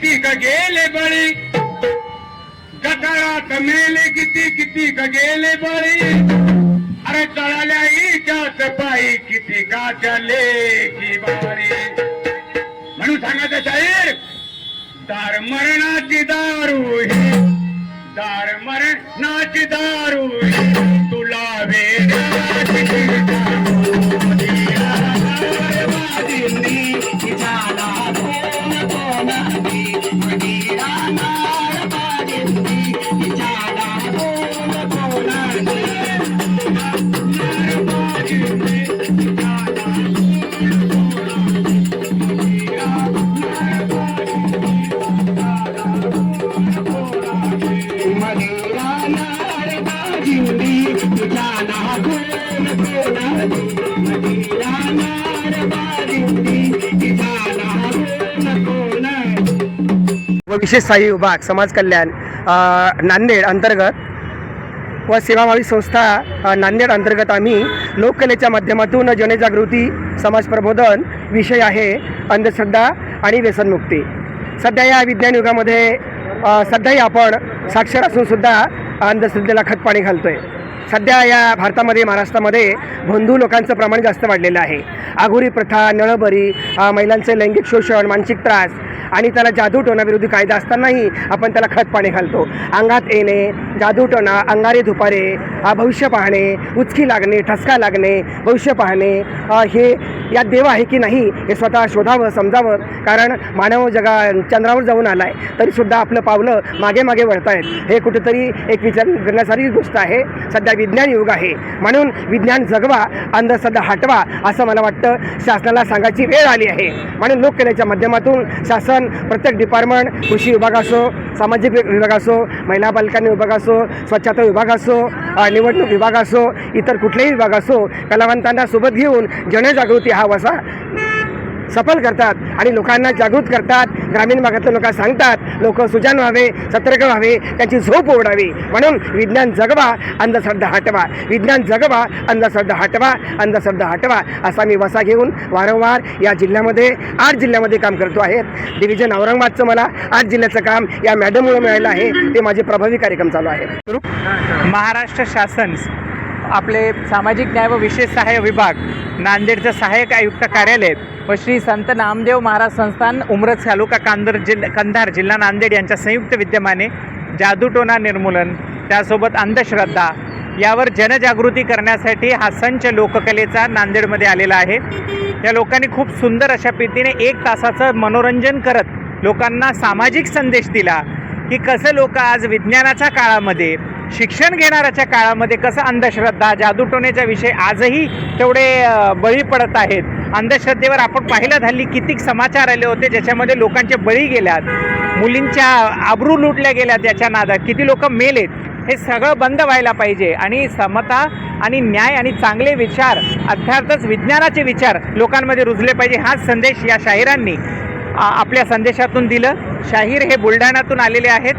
किती का गेले बळी, गटारात मेले किती किती का गेले बळी, अरे जळाल्या इजाच पायी किती का चाले की बारी. म्हणून सांगायचं शाहीर, दार मरणाची दारू ही, दार मरणाची दारू ही, तुला वेड्याची व विशेष सहाय्य विभाग समाज कल्याण नांदेड अंतर्गत व सेवाभावी संस्था नांदेड अंतर्गत आम्ही लोककलेच्या माध्यमातून जनजागृती समाज प्रबोधन विषय आहे अंधश्रद्धा आणि व्यसनमुक्ती. सध्या या विज्ञान युगामध्ये सध्याही आपण साक्षर असून सुद्धा अंधश्रद्धेला खतपाणी घालतोय. सध्या या भारतामध्ये महाराष्ट्रामध्ये भोंदू लोकांचं प्रमाण जास्त वाढलेलं आहे. आघोरी प्रथा, नळबरी, महिलांचे लैंगिक शोषण, मानसिक त्रास आणि त्याला जादूटोणाविरोधी कायदा असतानाही आपण त्याला खतपाणी घालतो. अंगात येणे, जादूटोणा, अंगारे धुपारे, भविष्य पाहणे, उचकी लागणे, ठसका लागणे, भविष्य पाहणे, हे यात देव आहे की नाही हे स्वतः शोधावं, समजावं. कारण मानव चंद्रावर जाऊन आला आहे तरीसुद्धा आपलं पावलं मागे मागे वळत आहेत. हे कुठेतरी एक विचार करण्यासारखी गोष्ट आहे. सध्या विज्ञान युग आहे म्हणून विज्ञान जगवा, अंधश्रद्धा हटवा असं मला वाटतं. शासनाला सांगायची वेळ आली आहे. म्हणून लोककलेच्या माध्यमातून शासन प्रत्येक डिपार्टमेंट, कृषी विभाग असो, सामाजिक विभाग असो, महिला बालकल्याण विभाग असो, स्वच्छता विभाग असो, निवडणूक विभाग असो, इतर कुठलेही विभाग असो, कलावंतांना सोबत घेऊन जनजागृती हा वसा सफल करतात आणि लोकांना जागृत करतात. ग्रामीण भागातले लोक सांगतात, लोक सुजाण व्हावे, सतर्क व्हावे, त्यांची झोप ओढावी. म्हणून विज्ञान जगवा, अंधश्रद्धा हटवा, विज्ञान जगवा, अंधश्रद्धा हटवा, अंधश्रद्धा हटवा असा मी वसा घेऊन वारंवार या जिल्ह्यामध्ये 8 जिल्ह्यामध्ये काम करतो आहे. डिव्हिजन औरंगाबादचं मला 8 जिल्ह्याचं काम या मॅडममुळे मिळालं आहे. ते माझे प्रभावी कार्यक्रम चालू आहे. महाराष्ट्र शासन आपले सामाजिक न्याय व विशेष सहाय्य विभाग नांदेडचं सहाय्यक आयुक्त कार्यालय व श्री संत नामदेव महाराज संस्थान उमरज तालुका कंधार जिल्हा नांदेड यांच्या संयुक्त विद्यमाने जादूटोणा निर्मूलन, त्यासोबत अंधश्रद्धा यावर जनजागृती करण्यासाठी हा संच लोककलेचा नांदेडमध्ये आलेला आहे. या लोकांनी खूप सुंदर अशा पद्धतीने 1 तासाचं मनोरंजन करत लोकांना सामाजिक संदेश दिला की कसं लोक आज विज्ञानाच्या काळामध्ये, शिक्षण घेणाऱ्याच्या काळामध्ये कसं अंधश्रद्धा, जादूटोण्याचा विषय आजही तेवढे बळी पडत आहेत. अंधश्रद्धेवर आपण पाहिलं हल्ली किती समाचार आले होते ज्याच्यामध्ये लोकांचे बळी गेल्यात, मुलींच्या आबरू लुटल्या गेल्यात, याच्या नादात किती लोक मेलेत. हे सगळं बंद व्हायला पाहिजे आणि समता आणि न्याय आणि चांगले विचार, अर्थातच विज्ञानाचे विचार लोकांमध्ये रुजले पाहिजे. हाच संदेश या शाहिरांनी आपल्या संदेशातून दिलं. शाहीर हे बुलढाण्यातून आलेले आहेत.